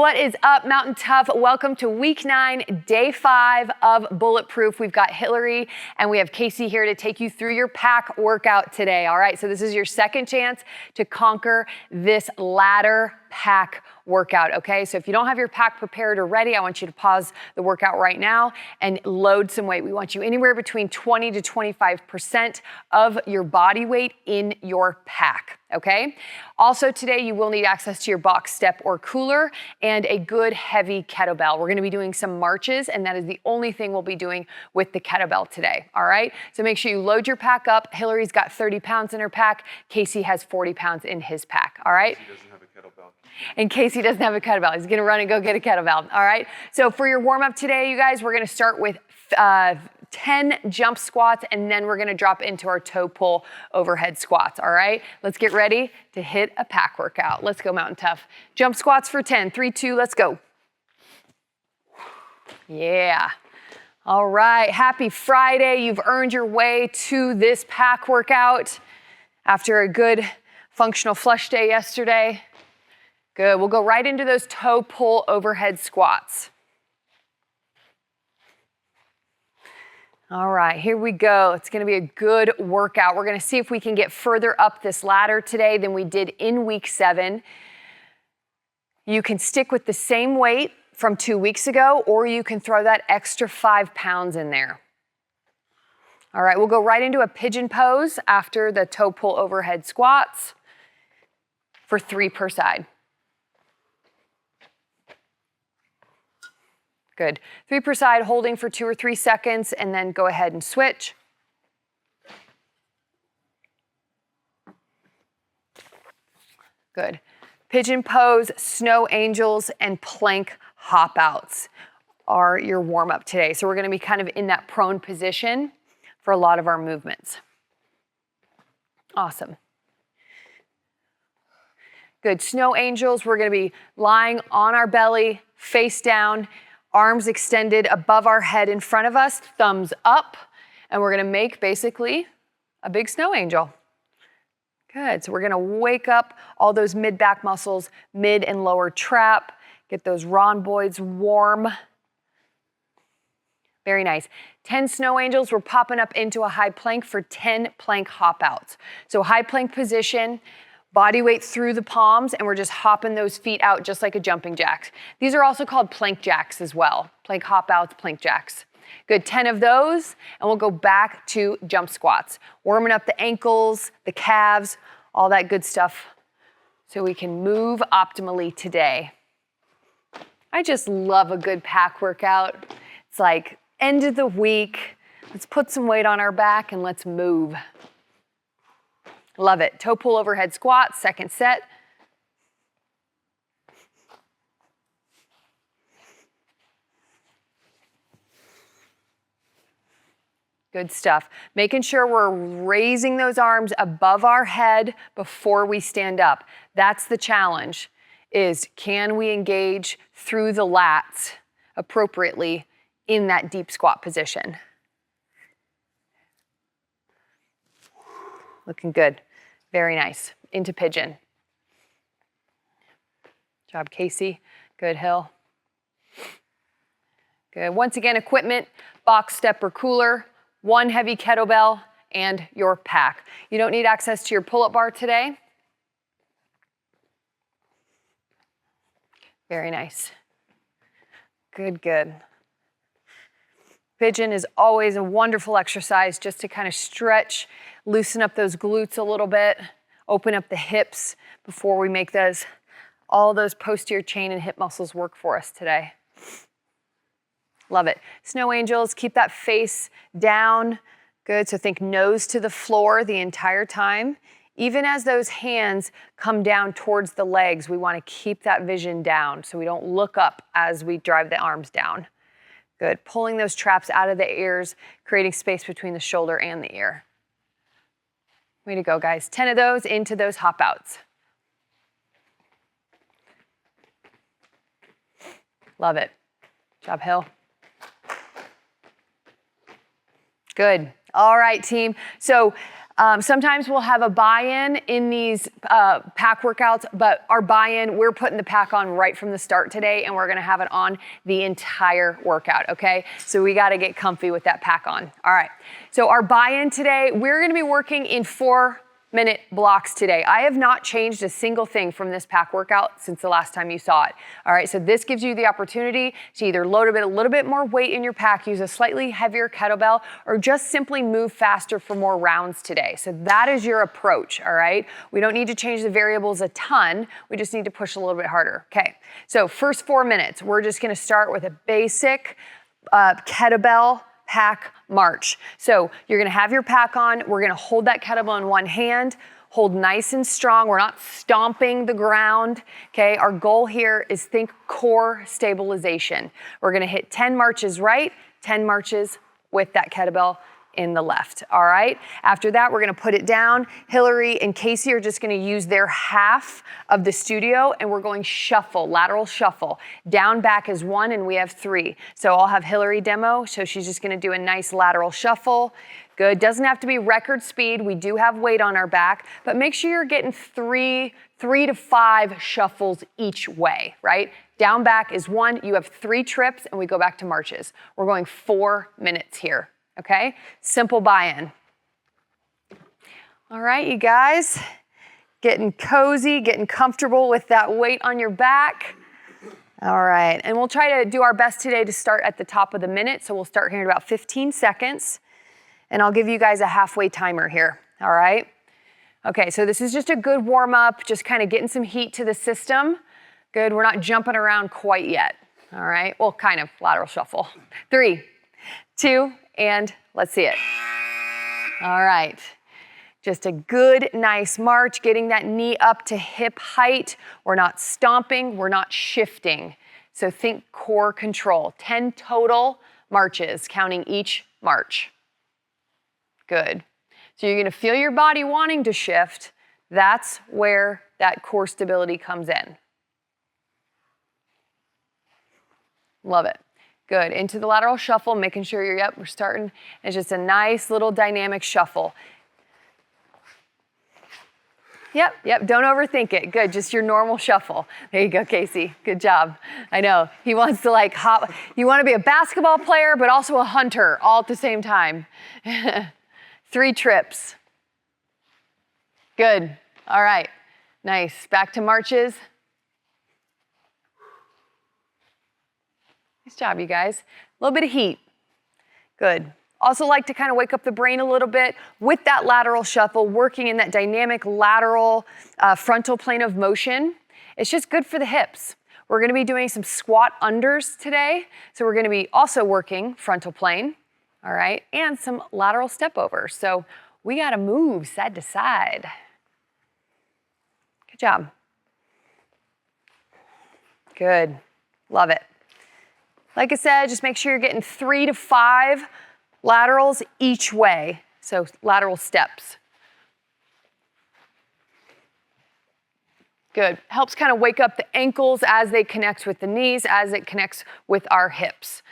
What is up, Mountain Tough? Welcome to week 9, day 5 of Bulletproof. We've got Hillary and we have Casey here to take you through your pack workout today. All right, so this is your second chance to conquer this ladder pack workout, okay? So if you don't have your pack prepared or ready, I want you to pause the workout right now and load some weight. We want you anywhere between 20 to 25% of your body weight in your pack, okay? Also today, you will need access to your box step or cooler and a good heavy kettlebell. We're gonna be doing some marches, and that is the only thing we'll be doing with the kettlebell today, all right? So make sure you load your pack up. Hillary's got 30 pounds in her pack. Casey has 40 pounds in his pack, all right? In case he doesn't have a kettlebell, he's gonna run and go get a kettlebell, all right? So for your warm up today, you guys, we're gonna start with 10 jump squats, and then we're gonna drop into our toe pull overhead squats, all right? Let's get ready to hit a pack workout. Let's go, Mountain Tough. Jump squats for 10, 3, 2, let's go. Yeah. All right, happy Friday. You've earned your way to this pack workout after a good functional flush day yesterday. Good, we'll go right into those toe pull overhead squats. All right, here we go. It's gonna be a good workout. We're gonna see if we can get further up this ladder today than we did in week 7. You can stick with the same weight from 2 weeks ago, or you can throw that extra 5 pounds in there. All right, we'll go right into a pigeon pose after the toe pull overhead squats for 3 per side. Good. 3 per side, holding for 2 or 3 seconds, and then go ahead and switch. Good. Pigeon pose, snow angels, and plank hop outs are your warm up today. So we're going to be kind of in that prone position for a lot of our movements. Awesome. Good. Snow angels, we're going to be lying on our belly, face down, arms extended above our head in front of us, thumbs up, and we're gonna make basically a big snow angel. Good, so we're gonna wake up all those mid-back muscles, mid and lower trap, get those rhomboids warm. Very nice. 10 snow angels, we're popping up into a high plank for 10 plank hop outs. So high plank position, body weight through the palms, and we're just hopping those feet out just like a jumping jack. These are also called plank jacks as well. Plank hop outs, plank jacks. Good, 10 of those, and we'll go back to jump squats. Warming up the ankles, the calves, all that good stuff so we can move optimally today. I just love a good pack workout. It's like end of the week. Let's put some weight on our back and let's move. Love it. Toe pull overhead squat, second set. Good stuff. Making sure we're raising those arms above our head before we stand up. That's the challenge, is can we engage through the lats appropriately in that deep squat position? Looking good. Very nice. Into pigeon. Job, Casey. Good, Hill. Good. Once again, equipment, box step or cooler, 1 heavy kettlebell, and your pack. You don't need access to your pull-up bar today. Very nice. Good, good. Pigeon is always a wonderful exercise just to kind of stretch, loosen up those glutes a little bit, open up the hips before we make all those posterior chain and hip muscles work for us today. Love it. Snow angels, keep that face down. Good, so think nose to the floor the entire time. Even as those hands come down towards the legs, we want to keep that vision down so we don't look up as we drive the arms down. Good, pulling those traps out of the ears, creating space between the shoulder and the ear. Way to go, guys. 10 of those into those hop outs. Love it. Job, Hill. Good. All right, team. So Sometimes we'll have a buy-in in these pack workouts, but our buy-in, we're putting the pack on right from the start today, and we're gonna have it on the entire workout, okay? So we gotta get comfy with that pack on. All right, so our buy-in today, we're gonna be working in 4-minute blocks today. I have not changed a single thing from this pack workout since the last time you saw it. All right, so this gives you the opportunity to either load a little bit more weight in your pack, use a slightly heavier kettlebell, or just simply move faster for more rounds today. So that is your approach, all right? We don't need to change the variables a ton. We just need to push a little bit harder. Okay, so first 4 minutes, we're just gonna start with a basic kettlebell pack march. So you're gonna have your pack on, we're gonna hold that kettlebell in one hand, hold nice and strong, we're not stomping the ground, okay? Our goal here is think core stabilization. We're gonna hit 10 marches right, 10 marches with that kettlebell in the left, all right? After that, we're gonna put it down. Hillary and Casey are just gonna use their half of the studio, and we're going shuffle, lateral shuffle. Down, back is 1, and we have 3. So I'll have Hillary demo, so she's just gonna do a nice lateral shuffle. Good, doesn't have to be record speed. We do have weight on our back, but make sure you're getting three to 5 shuffles each way, right? Down, back is 1, you have 3 trips, and we go back to marches. We're going 4 minutes here. Okay, simple buy-in. All right, you guys, getting cozy, getting comfortable with that weight on your back. All right, and we'll try to do our best today to start at the top of the minute. So we'll start here in about 15 seconds, and I'll give you guys a halfway timer here, all right? Okay, so this is just a good warm-up, just kind of getting some heat to the system. Good, we're not jumping around quite yet, all right? Well, kind of, lateral shuffle. 3, 2, and let's see it. All right, just a good, nice march, getting that knee up to hip height. We're not stomping, we're not shifting. So think core control. 10 total marches, counting each march. Good. So you're gonna feel your body wanting to shift. That's where that core stability comes in. Love it. Good, into the lateral shuffle, making sure you're, yep, we're starting. It's just a nice little dynamic shuffle. Yep, don't overthink it. Good, just your normal shuffle. There you go, Casey, good job. I know, he wants to like hop, you wanna be a basketball player, but also a hunter all at the same time. 3 trips. Good, all right, nice. Back to marches. Nice job, you guys. A little bit of heat. Good. Also like to kind of wake up the brain a little bit with that lateral shuffle, working in that dynamic lateral frontal plane of motion. It's just good for the hips. We're gonna be doing some squat unders today. So we're gonna be also working frontal plane, all right, and some lateral step overs. So we gotta move side to side. Good job. Good, love it. Like I said, just make sure you're getting 3 to 5 laterals each way, so lateral steps. Good, helps kind of wake up the ankles as they connect with the knees, as it connects with our hips.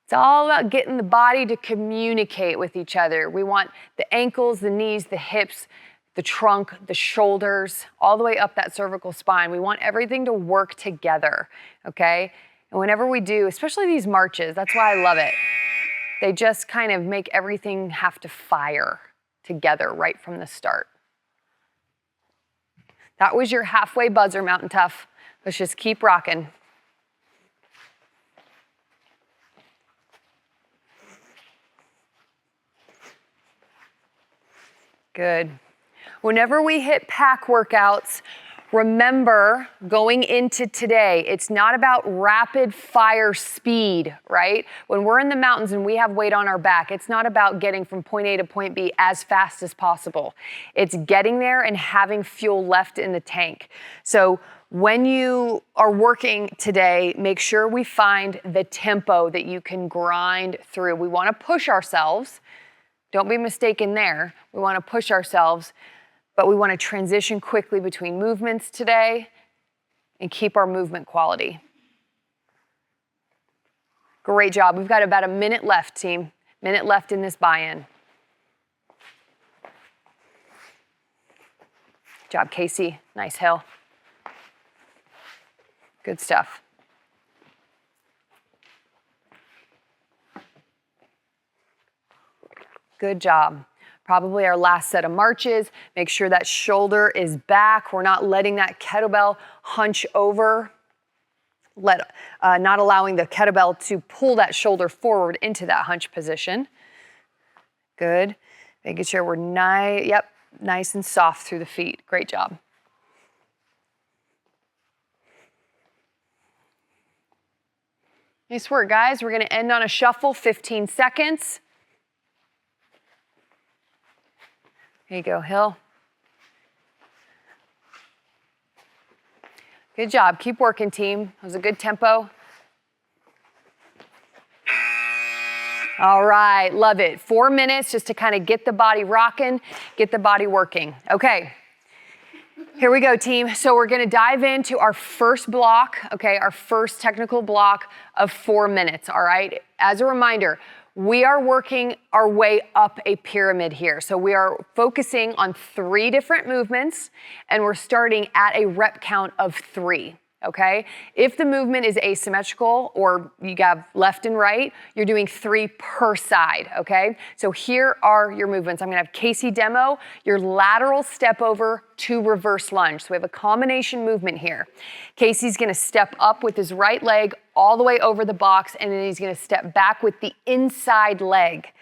It's all about getting the body to communicate with each other. We want the ankles, the knees, the hips, the trunk, the shoulders, all the way up that cervical spine. We want everything to work together, okay? And whenever we do, especially these marches, that's why I love it. They just kind of make everything have to fire together right from the start. That was your halfway buzzer, Mountain Tough. Let's just keep rocking. Good. Whenever we hit pack workouts, remember going into today, it's not about rapid fire speed, right? When we're in the mountains and we have weight on our back, it's not about getting from point A to point B as fast as possible. It's getting there and having fuel left in the tank. So when you are working today, make sure we find the tempo that you can grind through. We want to push ourselves. Don't be mistaken there. We want to push ourselves, but we want to transition quickly between movements today and keep our movement quality. Great job. We've got about a minute left, team. Minute left in this buy-in. Good job, Casey. Nice hill. Good stuff. Good job. Probably our last set of marches. Make sure that shoulder is back. We're not letting that kettlebell hunch over. Not allowing the kettlebell to pull that shoulder forward into that hunch position. Good. Making sure we're nice and soft through the feet. Great job. Nice work, guys. We're going to end on a shuffle, 15 seconds. Here you go, hill. Good job. Keep working, team. That was a good tempo. All right, love it. 4 minutes just to kind of get the body rocking, get the body working. Okay, here we go, team. So we're gonna dive into our first block, okay, our first technical block of 4 minutes, all right? As a reminder, we are working our way up a pyramid here. So we are focusing on 3 different movements, and we're starting at a rep count of 3. Okay? If the movement is asymmetrical or you have left and right, you're doing 3 per side, okay? So here are your movements. I'm gonna have Casey demo your lateral step over to reverse lunge. So we have a combination movement here. Casey's gonna step up with his right leg all the way over the box, and then he's gonna step back with the inside leg.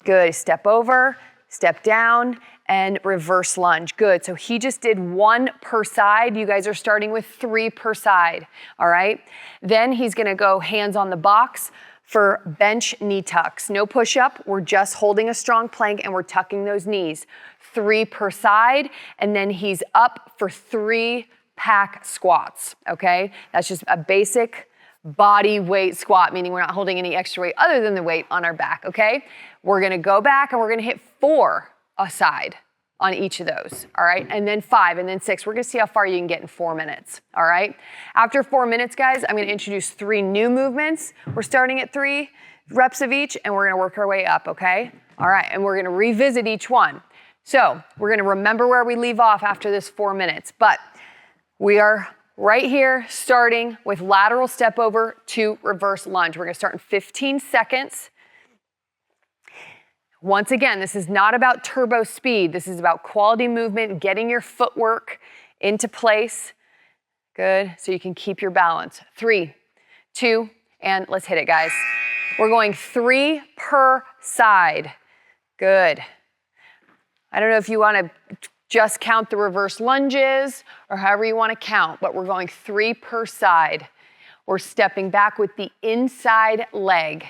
Good, step over, step down, and reverse lunge. Good, so he just did 1 per side. You guys are starting with 3 per side, all right? Then he's gonna go hands on the box for bench knee tucks. No push up, we're just holding a strong plank and we're tucking those knees. 3 per side, and then he's up for 3 pack squats, okay? That's just a basic body weight squat, meaning we're not holding any extra weight other than the weight on our back, okay? We're gonna go back and we're gonna hit 4 a side on each of those, all right? And then 5, and then 6. We're gonna see how far you can get in 4 minutes, all right? After 4 minutes, guys, I'm gonna introduce 3 new movements. We're starting at 3 reps of each, and we're gonna work our way up, okay? All right, and we're gonna revisit each one. So we're gonna remember where we leave off after this 4 minutes, but we are right here starting with lateral step over to reverse lunge. We're gonna start in 15 seconds. Once again, this is not about turbo speed. This is about quality movement, getting your footwork into place. Good, so you can keep your balance. 3, 2, and let's hit it, guys. We're going 3 per side. Good. I don't know if you wanna just count the reverse lunges or however you wanna count, but we're going 3 per side. We're stepping back with the inside leg.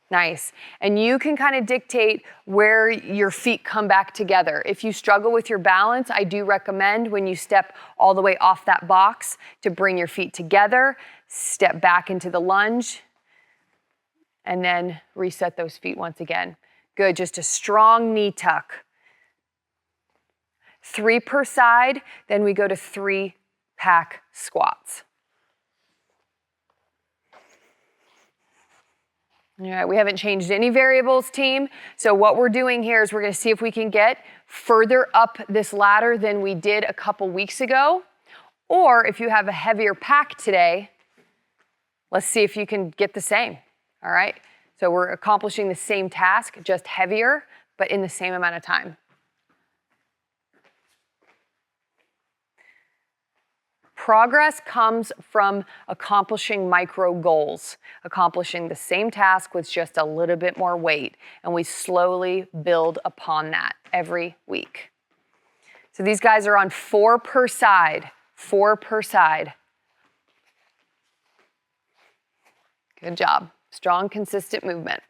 Nice. And you can kind of dictate where your feet come back together. If you struggle with your balance, I do recommend when you step all the way off that box to bring your feet together, step back into the lunge, and then reset those feet once again. Good, just a strong knee tuck. 3 per side, then we go to 3 pack squats. All right, we haven't changed any variables, team. So what we're doing here is we're gonna see if we can get further up this ladder than we did a couple weeks ago. Or if you have a heavier pack today, let's see if you can get the same, all right? So we're accomplishing the same task, just heavier, but in the same amount of time. Progress comes from accomplishing micro goals, accomplishing the same task with just a little bit more weight, and we slowly build upon that every week. So these guys are on 4 per side, 4 per side. Good job. Strong, consistent movement.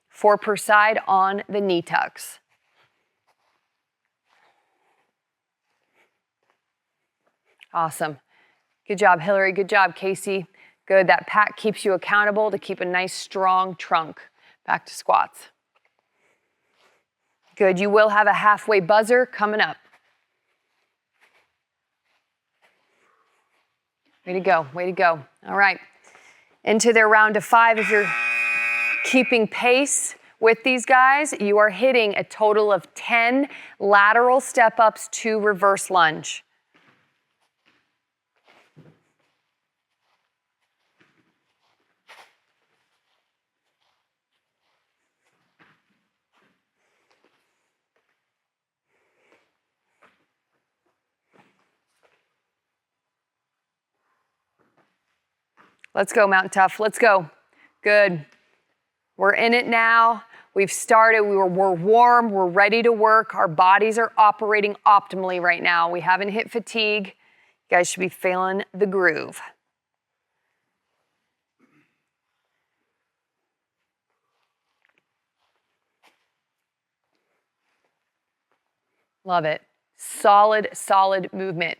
4 per side on the knee tucks. Awesome. Good job, Hillary. Good job, Casey. Good. That pack keeps you accountable to keep a nice, strong trunk. Back to squats. Good. You will have a halfway buzzer coming up. Way to go. Way to go. All right. Into their round of 5. If you're Keeping pace with these guys, you are hitting a total of 10 lateral step-ups to reverse lunge. Let's go, Mountain Tough. Let's go. Good. We're in it now. We've started. We're warm. We're ready to work. Our bodies are operating optimally right now. We haven't hit fatigue. You guys should be feeling the groove. Love it. Solid, solid movement.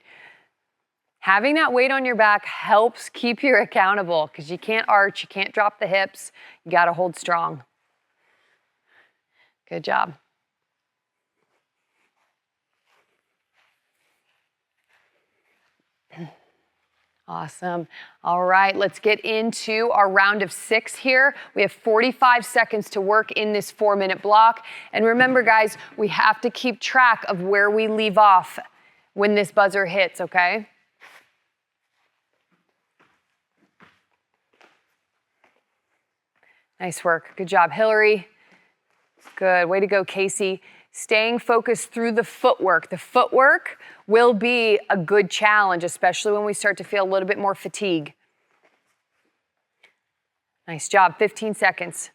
Having that weight on your back helps keep you accountable because you can't arch, you can't drop the hips, you got to hold strong. Good job. Awesome. All right, let's get into our round of 6 here. We have 45 seconds to work in this 4-minute block. And remember, guys, we have to keep track of where we leave off when this buzzer hits, okay? Nice work. Good job, Hillary. Good. Way to go, Casey. Staying focused through the footwork. The footwork will be a good challenge, especially when we start to feel a little bit more fatigue. Nice job. 15 seconds.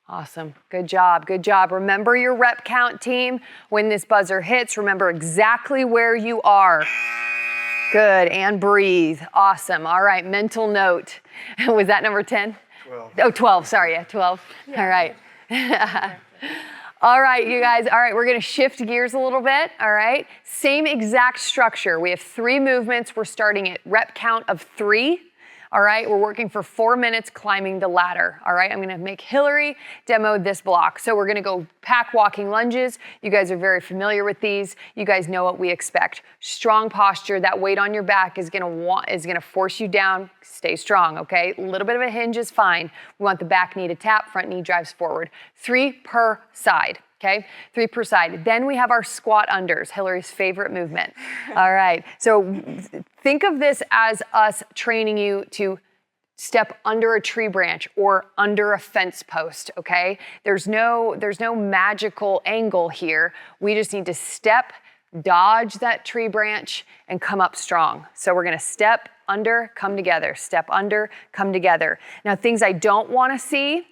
Awesome. Good job. Good job. Remember your rep count, team. When this buzzer hits, remember exactly where you are. Good, and breathe. Awesome. All right, mental note. Was that number 10? 12. Oh, 12, sorry, yeah, 12. Yeah. All right. All right, you guys. All right, we're gonna shift gears a little bit, all right? Same exact structure. We have 3 movements. We're starting at rep count of 3. All right, we're working for 4 minutes climbing the ladder. All right, I'm gonna make Hillary demo this block. So we're gonna go pack walking lunges. You guys are very familiar with these. You guys know what we expect. Strong posture, that weight on your back is gonna force you down. Stay strong, okay? A little bit of a hinge is fine. We want the back knee to tap, front knee drives forward. 3 per side. Okay, 3 per side. Then we have our squat unders, Hillary's favorite movement. All right, so think of this as us training you to step under a tree branch or under a fence post, okay? There's no magical angle here. We just need to step, dodge that tree branch, and come up strong. So we're gonna step under, come together, step under, come together. Now, things I don't wanna see,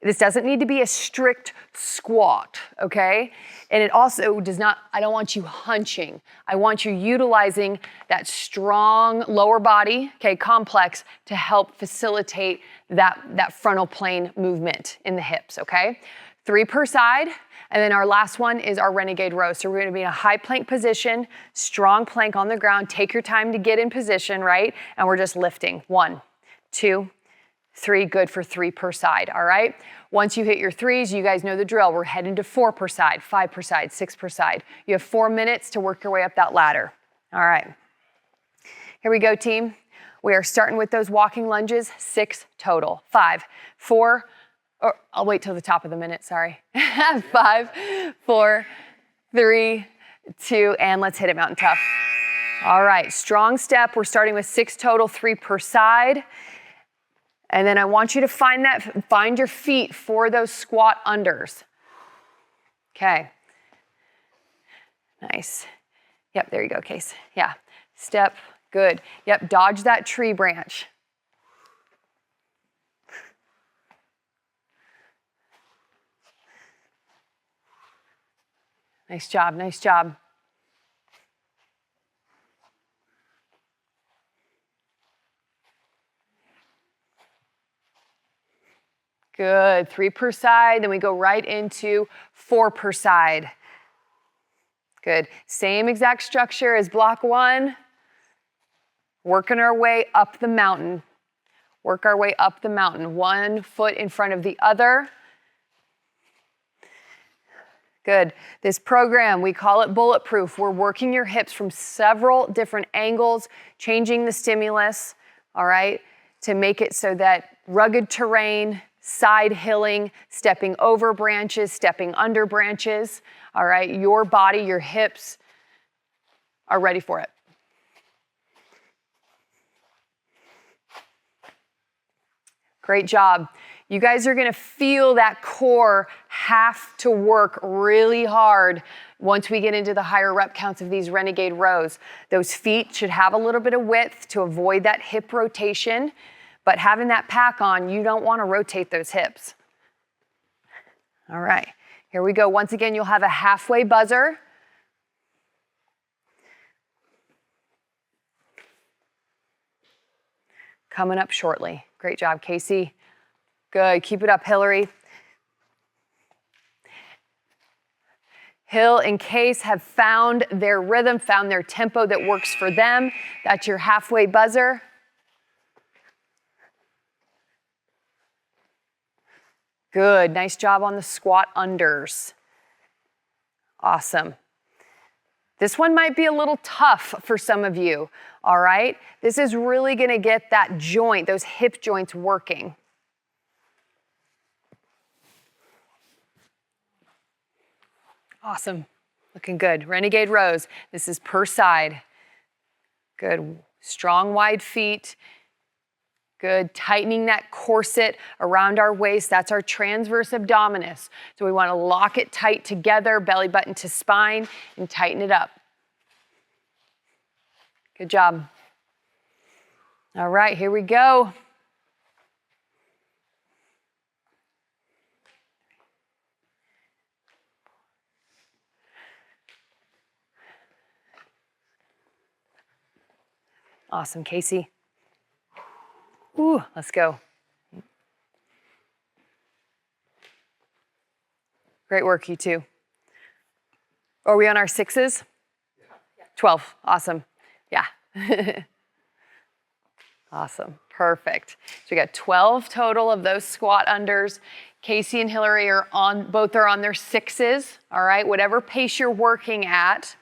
this doesn't need to be a strict squat, okay? And it also does not, I don't want you hunching. I want you utilizing that strong lower body, okay, complex to help facilitate that frontal plane movement in the hips, okay? 3 per side. And then our last one is our renegade row. So we're gonna be in a high plank position, strong plank on the ground. Take your time to get in position, right? And we're just lifting. 1, 2, 3, good for 3 per side, all right? Once you hit your 3s, you guys know the drill. We're heading to 4 per side, 5 per side, 6 per side. You have 4 minutes to work your way up that ladder. All right. Here we go, team. We are starting with those walking lunges, 6 total. 5, 4, or I'll wait till the top of the minute, sorry. 5, 4, 3, 2, and let's hit it, Mountain Tough. All right, strong step. We're starting with 6 total, 3 per side. And then I want you to find your feet for those squat unders. Okay. Nice. Yep, there you go, Case. Yeah, step, good. Yep, dodge that tree branch. Nice job, nice job. Good, 3 per side, then we go right into 4 per side. Good, same exact structure as block 1. Working our way up the mountain. Work our way up the mountain, 1 foot in front of the other. Good. This program, we call it Bulletproof. We're working your hips from several different angles, changing the stimulus, all right, to make it so that rugged terrain, side hilling, stepping over branches, stepping under branches, all right, your body, your hips are ready for it. Great job. You guys are gonna feel that core have to work really hard once we get into the higher rep counts of these Renegade rows. Those feet should have a little bit of width to avoid that hip rotation, but having that pack on, you don't wanna rotate those hips. All right, here we go. Once again, you'll have a halfway buzzer. Coming up shortly. Great job, Casey. Good, keep it up, Hillary. Hill and Case have found their rhythm, found their tempo that works for them. That's your halfway buzzer. Good, nice job on the squat unders. Awesome. This one might be a little tough for some of you, all right? This is really gonna get that joint, those hip joints working. Awesome, looking good. Renegade rows, this is per side. Good, strong wide feet. Good, tightening that corset around our waist. That's our transverse abdominis. So we wanna lock it tight together, belly button to spine, and tighten it up. Good job. All right, here we go. Awesome, Casey. Ooh, let's go. Great work, you two. Are we on our 6s? Yeah. 12, awesome. Yeah. Awesome, perfect. So we got 12 total of those squat unders. Casey and Hillary both are on their 6s, all right? Whatever pace you're working at,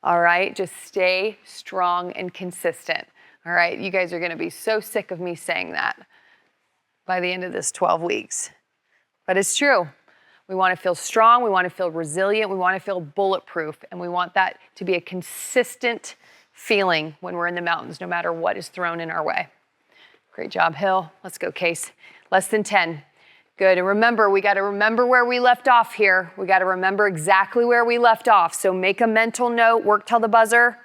all right? Just stay strong and consistent, all right? You guys are gonna be so sick of me saying that by the end of this 12 weeks. But it's true. We wanna feel strong, we wanna feel resilient, we wanna feel bulletproof, and we want that to be a consistent feeling when we're in the mountains, no matter what is thrown in our way. Great job, Hill. Let's go, Case. Less than 10. Good, and remember, we gotta remember where we left off here. We gotta remember exactly where we left off. So make a mental note, work till the buzzer,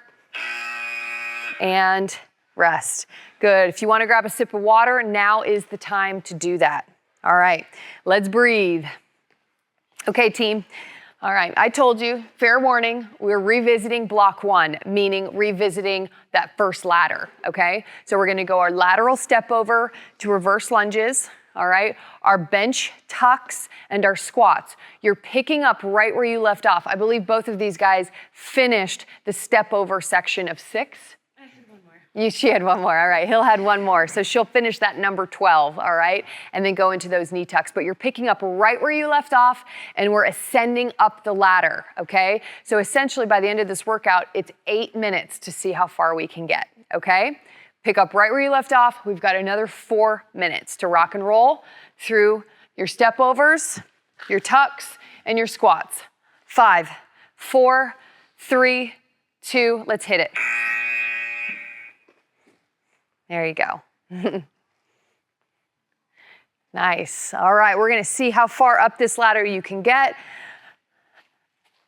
and rest. Good, if you wanna grab a sip of water, now is the time to do that. All right, let's breathe. Okay, team. All right, I told you, fair warning, we're revisiting block 1, meaning revisiting that first ladder, okay? So we're gonna go our lateral step over to reverse lunges, all right? Our bench tucks and our squats. You're picking up right where you left off. I believe both of these guys finished the step over section of 6. She had one more, all right. Hill had one more, so she'll finish that number 12, all right? And then go into those knee tucks. But you're picking up right where you left off, and we're ascending up the ladder, okay? So essentially, by the end of this workout, it's 8 minutes to see how far we can get, okay? Pick up right where you left off. We've got another 4 minutes to rock and roll through your step overs, your tucks, and your squats. 5, 4, 3, 2, let's hit it. There you go. Nice. All right, we're gonna see how far up this ladder you can get.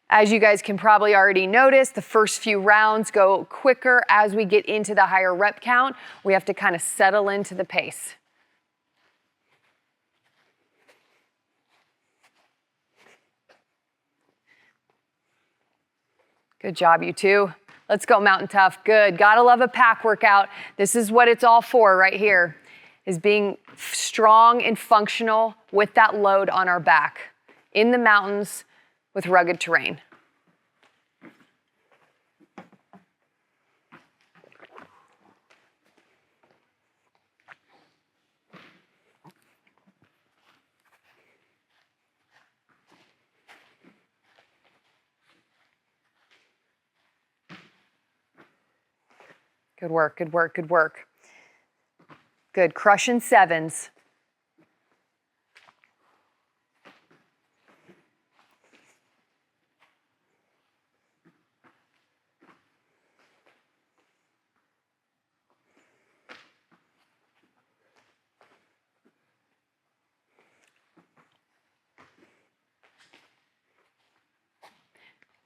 As you guys can probably already notice, the first few rounds go quicker as we get into the higher rep count. We have to kind of settle into the pace. Good job, you two. Let's go, Mountain Tough. Good. Gotta love a pack workout. This is what it's all for right here, is being strong and functional with that load on our back in the mountains with rugged terrain. Good work, good work, good work. Good, crushing 7s.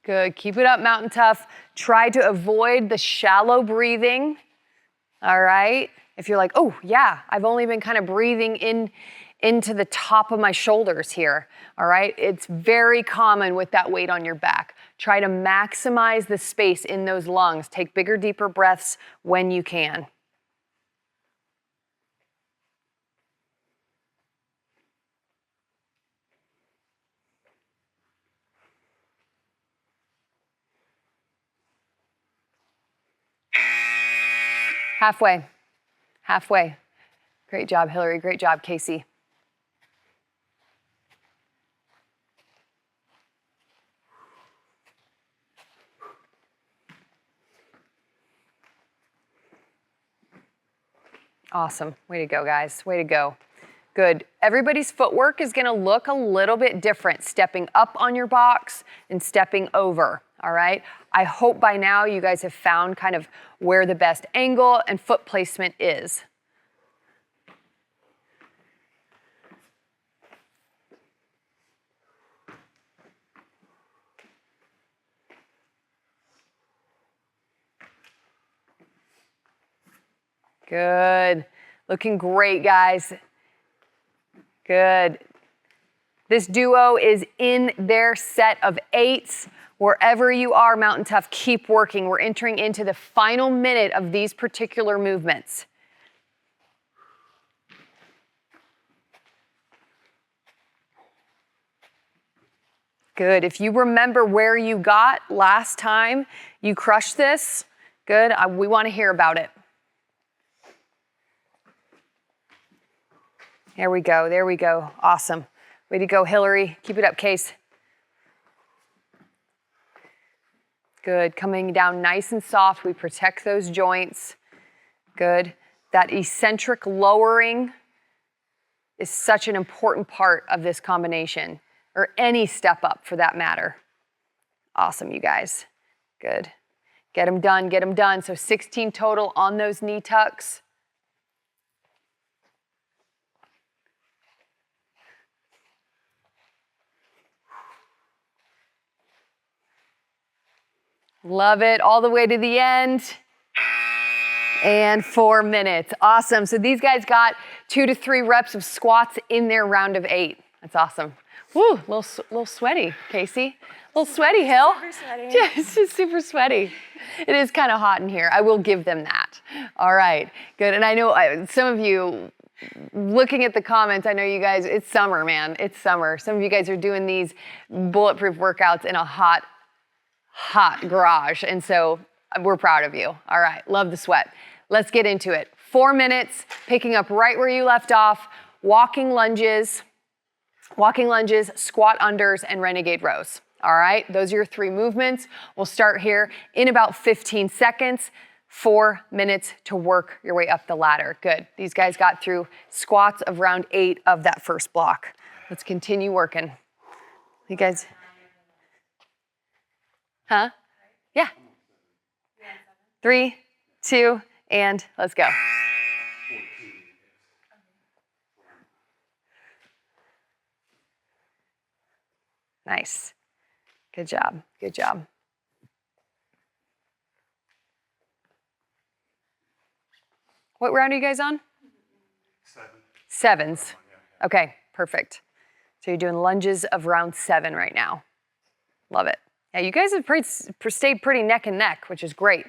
Good, keep it up, Mountain Tough. Try to avoid the shallow breathing, all right? If you're like, oh yeah, I've only been kind of breathing into the top of my shoulders here, all right? It's very common with that weight on your back. Try to maximize the space in those lungs. Take bigger, deeper breaths when you can. Halfway, halfway. Great job, Hillary. Great job, Casey. Awesome. Way to go, guys. Way to go. Good. Everybody's footwork is going to look a little bit different, stepping up on your box and stepping over, all right? I hope by now you guys have found kind of where the best angle and foot placement is. Good. Looking great, guys. Good. This duo is in their set of 8s. Wherever you are, Mountain Tough, keep working. We're entering into the final minute of these particular movements. Good. If you remember where you got last time you crushed this, good. We want to hear about it. There we go. There we go. Awesome. Way to go, Hillary. Keep it up, Case. Good. Coming down nice and soft. We protect those joints. Good. That eccentric lowering is such an important part of this combination, or any step up for that matter. Awesome, you guys. Good. Get them done. Get them done. So 16 total on those knee tucks. Love it, all the way to the end. And 4 minutes, awesome. So these guys got 2 to 3 reps of squats in their round of 8. That's awesome. Woo, little sweaty, Casey. A little sweaty, Hill. Super sweaty. Yeah, it's just super sweaty. It is kind of hot in here. I will give them that. All right, good. And I know some of you, looking at the comments, I know you guys, it's summer, man. It's summer. Some of you guys are doing these bulletproof workouts in a hot garage, and so we're proud of you. All right, love the sweat. Let's get into it. 4 minutes, picking up right where you left off, walking lunges, squat unders, and renegade rows. All right, those are your 3 movements. We'll start here in about 15 seconds, 4 minutes to work your way up the ladder. Good, these guys got through squats of round 8 of that first block. Let's continue working. You guys, huh? Yeah. 3, 2, and let's go. Nice. Good job. Good job. What round are you guys on? 7s. Okay, perfect. So you're doing lunges of round 7 right now. Love it. Yeah, you guys have stayed pretty neck and neck, which is great.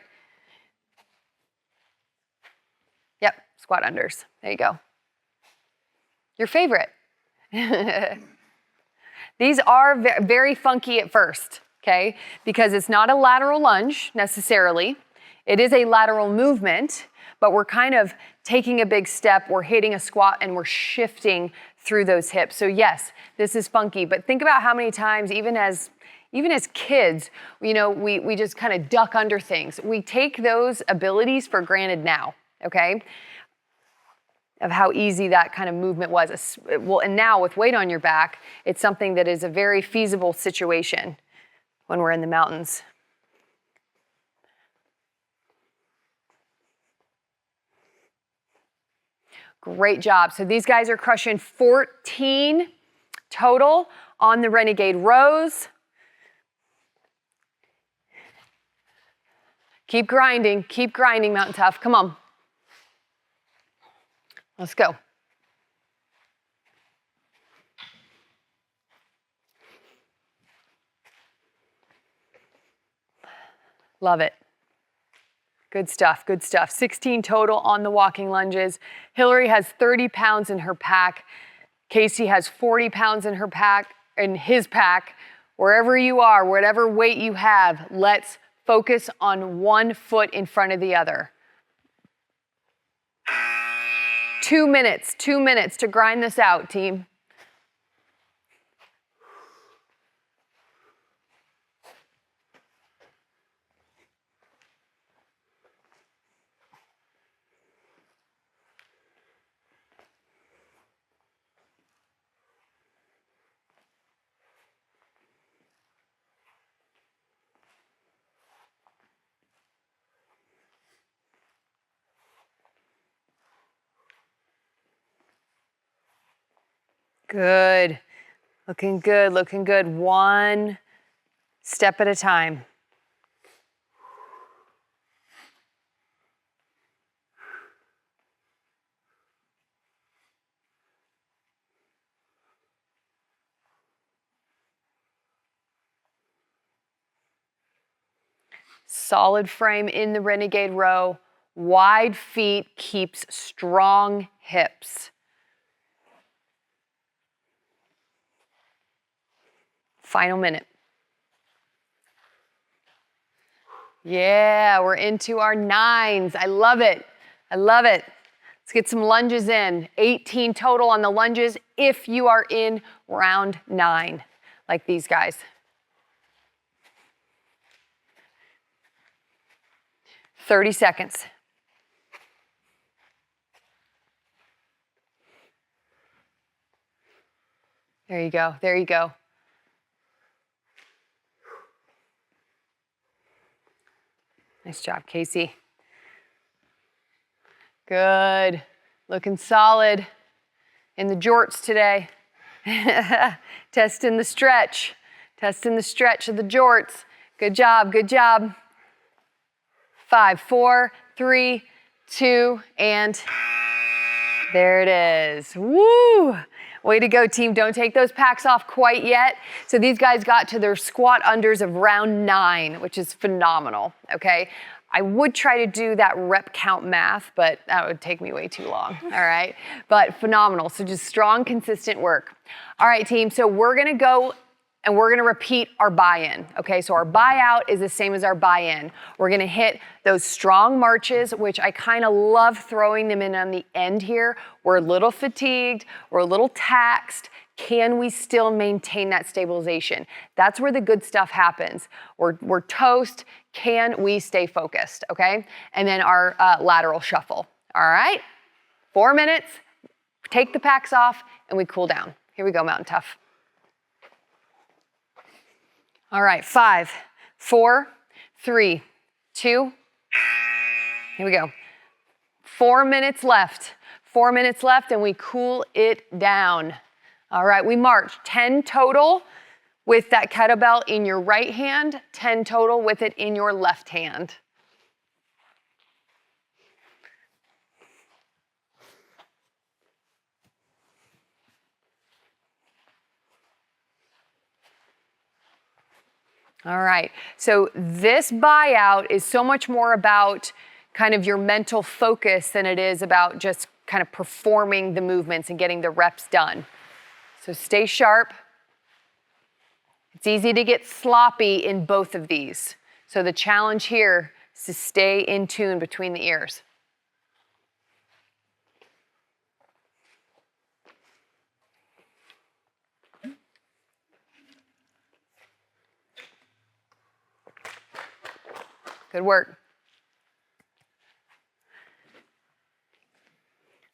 Yep, squat unders. There you go. Your favorite. These are very funky at first, okay? Because it's not a lateral lunge necessarily. It is a lateral movement, but we're kind of taking a big step. We're hitting a squat and we're shifting through those hips. So yes, this is funky, but think about how many times, even as even as kids, you know, we just kind of duck under things. We take those abilities for granted now, okay? Of how easy that kind of movement was. Well, and now with weight on your back, it's something that is a very feasible situation when we're in the mountains. Great job. So these guys are crushing 14 total on the Renegade rows. Keep grinding, Mountain Tough. Come on. Let's go. Love it. Good stuff, good stuff. 16 total on the walking lunges. Hillary has 30 pounds in her pack. Casey has 40 pounds in her pack, in his pack. Wherever you are, whatever weight you have, let's focus on one foot in front of the other. 2 minutes to grind this out, team. Good. Looking good, looking good. One step at a time. Solid frame in the Renegade row. Wide feet keeps strong hips. Final minute. Yeah, we're into our 9s. I love it. I love it. Let's get some lunges in. 18 total on the lunges if you are in round 9, like these guys. 30 seconds. There you go. There you go. Nice job, Casey. Good. Looking solid in the jorts today. Testing the stretch. Testing the stretch of the jorts. Good job, good job. 5, 4, 3, 2, and there it is. Woo! Way to go, team. Don't take those packs off quite yet. So these guys got to their squat unders of round 9, which is phenomenal, okay? I would try to do that rep count math, but that would take me way too long, all right? But phenomenal. So just strong, consistent work. All right, team. So we're going to go and we're gonna repeat our buy-in, okay? So our buy-out is the same as our buy-in. We're gonna hit those strong marches, which I kinda love throwing them in on the end here. We're a little fatigued, we're a little taxed. Can we still maintain that stabilization? That's where the good stuff happens. We're toast, can we stay focused, okay? And then our lateral shuffle, all right? 4 minutes, take the packs off, and we cool down. Here we go, Mountain Tough. All right, 5, 4, 3, 2, here we go. 4 minutes left. 4 minutes left and we cool it down. All right, we march 10 total with that kettlebell in your right hand, 10 total with it in your left hand. All right, so this buyout is so much more about kind of your mental focus than it is about just kind of performing the movements and getting the reps done. So stay sharp. It's easy to get sloppy in both of these. So the challenge here is to stay in tune between the ears. Good work.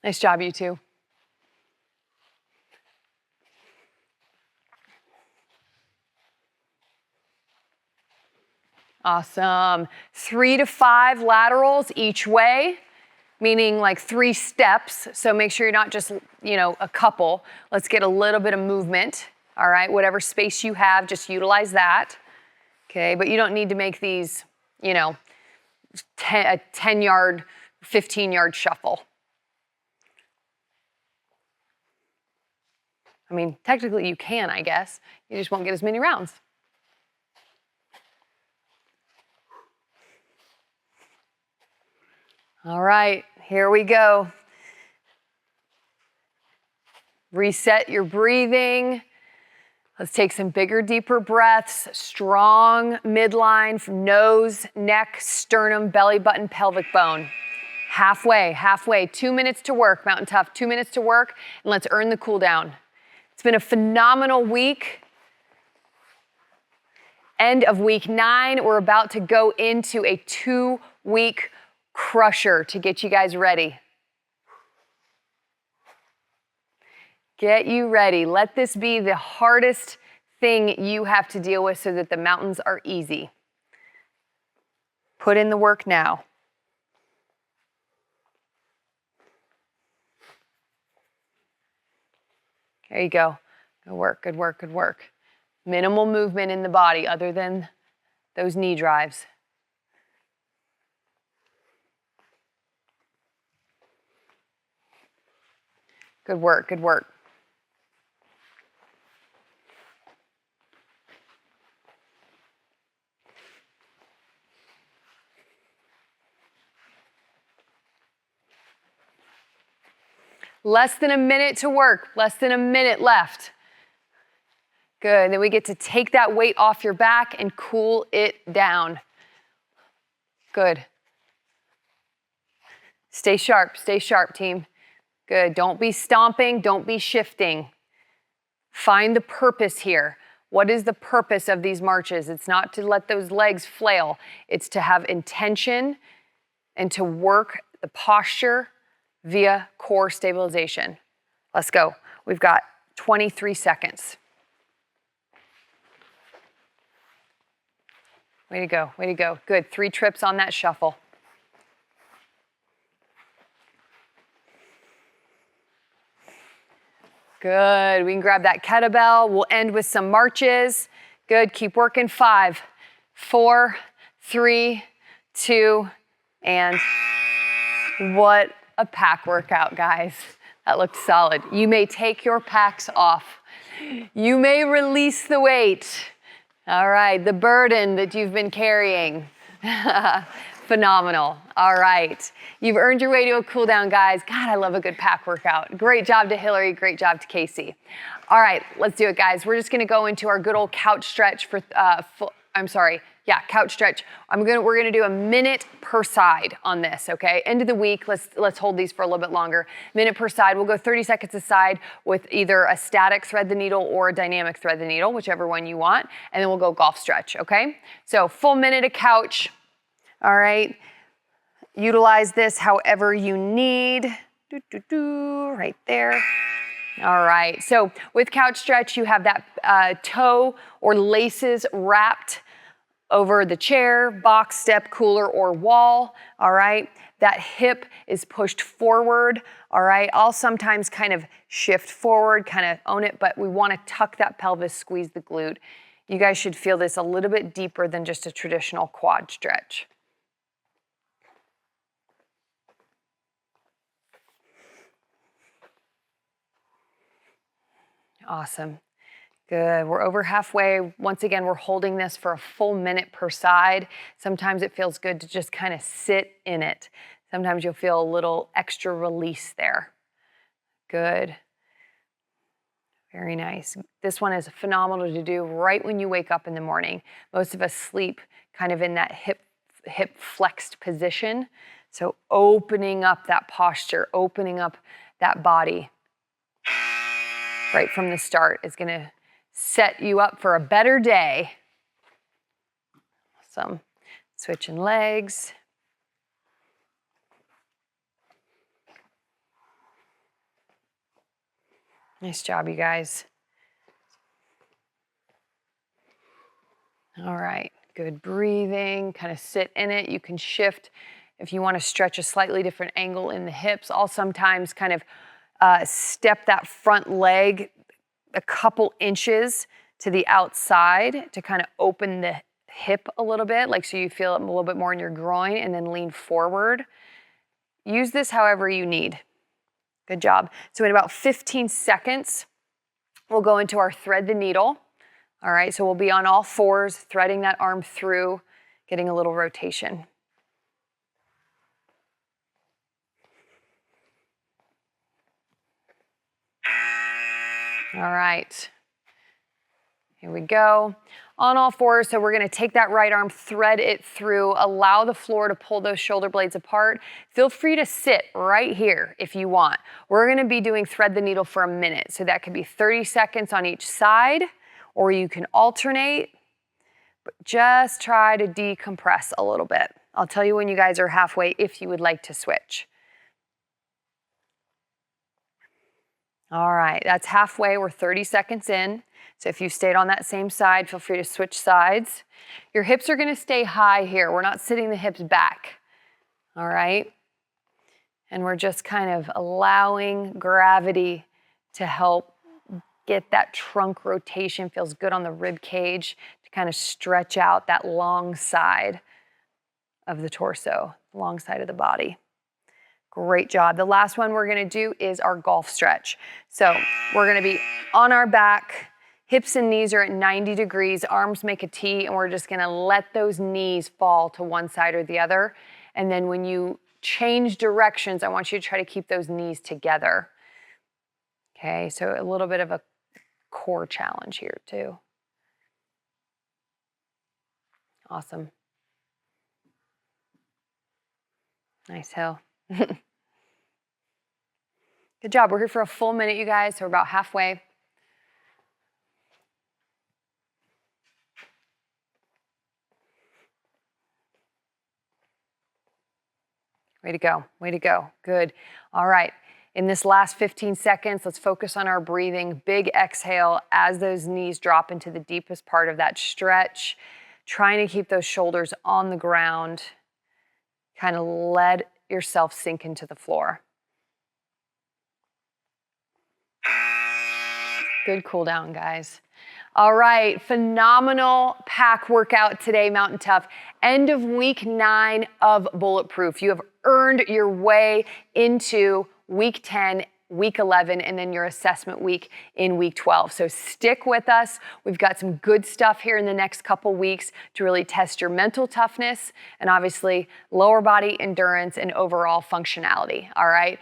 Nice job, you two. Awesome. 3 to 5 laterals each way, meaning like 3 steps. So make sure you're not just, a couple. Let's get a little bit of movement. All right, whatever space you have, just utilize that. Okay, but you don't need to make these, a 10-yard, 15-yard shuffle. I mean, technically you can, I guess. You just won't get as many rounds. All right, here we go. Reset your breathing. Let's take some bigger, deeper breaths. Strong midline from nose, neck, sternum, belly button, pelvic bone. Halfway. 2 minutes to work, Mountain Tough. 2 minutes to work, and let's earn the cool down. It's been a phenomenal week. End of week 9. We're about to go into a 2-week crusher to get you guys ready. Get you ready. Let this be the hardest thing you have to deal with so that the mountains are easy. Put in the work now. There you go. Good work, good work, good work. Minimal movement in the body other than those knee drives. Good work, good work. Less than a minute to work, less than a minute left. Good, then we get to take that weight off your back and cool it down. Good. Stay sharp, team. Good, don't be stomping, don't be shifting. Find the purpose here. What is the purpose of these marches? It's not to let those legs flail. It's to have intention and to work the posture via core stabilization. Let's go. We've got 23 seconds. Way to go, way to go. Good, 3 trips on that shuffle. Good, we can grab that kettlebell. We'll end with some marches. Good, keep working. 5, 4, 3, 2, and what a pack workout, guys. That looked solid. You may take your packs off. You may release the weight. All right, the burden that you've been carrying. Phenomenal. All right. You've earned your way to a cool down, guys. God, I love a good pack workout. Great job to Hillary. Great job to Casey. All right, let's do it, guys. We're just going to go into our good old couch stretch for, couch stretch. We're gonna do a minute per side on this, okay? End of the week, let's hold these for a little bit longer. Minute per side, we'll go 30 seconds a side with either a static thread the needle or a dynamic thread the needle, whichever one you want, and then we'll go golf stretch, okay? So full minute of couch, all right? Utilize this however you need. Right there. All right, so with couch stretch, you have that toe or laces wrapped over the chair, box, step, cooler, or wall, all right? That hip is pushed forward, all right? I'll sometimes kind of shift forward, kind of own it, but we wanna tuck that pelvis, squeeze the glute. You guys should feel this a little bit deeper than just a traditional quad stretch. Awesome. Good, we're over halfway. Once again, we're holding this for a full minute per side. Sometimes it feels good to just kind of sit in it. Sometimes you'll feel a little extra release there. Good. Very nice. This one is phenomenal to do right when you wake up in the morning. Most of us sleep kind of in that hip flexed position. So opening up that posture, opening up that body right from the start is gonna set you up for a better day. Awesome. Switching legs. Nice job, you guys. All right, good breathing, kind of sit in it. You can shift if you want to stretch a slightly different angle in the hips. I'll sometimes kind of step that front leg a couple inches to the outside to kind of open the hip a little bit, like so you feel it a little bit more in your groin, and then lean forward. Use this however you need. Good job. So in about 15 seconds, we'll go into our thread the needle. All right, so we'll be on all fours, threading that arm through, getting a little rotation. All right, here we go. On all fours, so we're gonna take that right arm, thread it through, allow the floor to pull those shoulder blades apart. Feel free to sit right here if you want. We're gonna be doing thread the needle for a minute, so that could be 30 seconds on each side, or you can alternate, but just try to decompress a little bit. I'll tell you when you guys are halfway if you would like to switch. All right, that's halfway, we're 30 seconds in. So if you stayed on that same side, feel free to switch sides. Your hips are gonna stay high here. We're not sitting the hips back, all right? And we're just kind of allowing gravity to help get that trunk rotation. Feels good on the rib cage to kind of stretch out that long side of the torso, long side of the body. Great job. The last one we're gonna do is our golf stretch. So we're gonna be on our back, hips and knees are at 90 degrees, arms make a T, and we're just gonna let those knees fall to one side or the other. And then when you change directions, I want you to try to keep those knees together. Okay, so a little bit of a core challenge here too. Awesome. Nice hill. Good job. We're here for a full minute, you guys, so we're about halfway. Way to go. Way to go. Good. All right. In this last 15 seconds, let's focus on our breathing. Big exhale as those knees drop into the deepest part of that stretch. Trying to keep those shoulders on the ground. Kind of let yourself sink into the floor. Good cool down, guys. All right, phenomenal pack workout today, Mountain Tough. End of week 9 of Bulletproof. You have earned your way into week 10, week 11, and then your assessment week in week 12. So stick with us. We've got some good stuff here in the next couple weeks to really test your mental toughness and obviously lower body endurance and overall functionality. All right.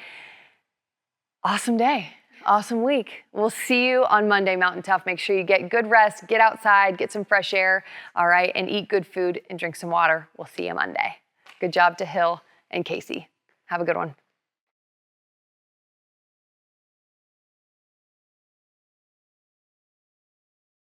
Awesome day. Awesome week. We'll see you on Monday, Mountain Tough. Make sure you get good rest, get outside, get some fresh air, all right, and eat good food and drink some water. We'll see you Monday. Good job to Hill and Casey. Have a good one.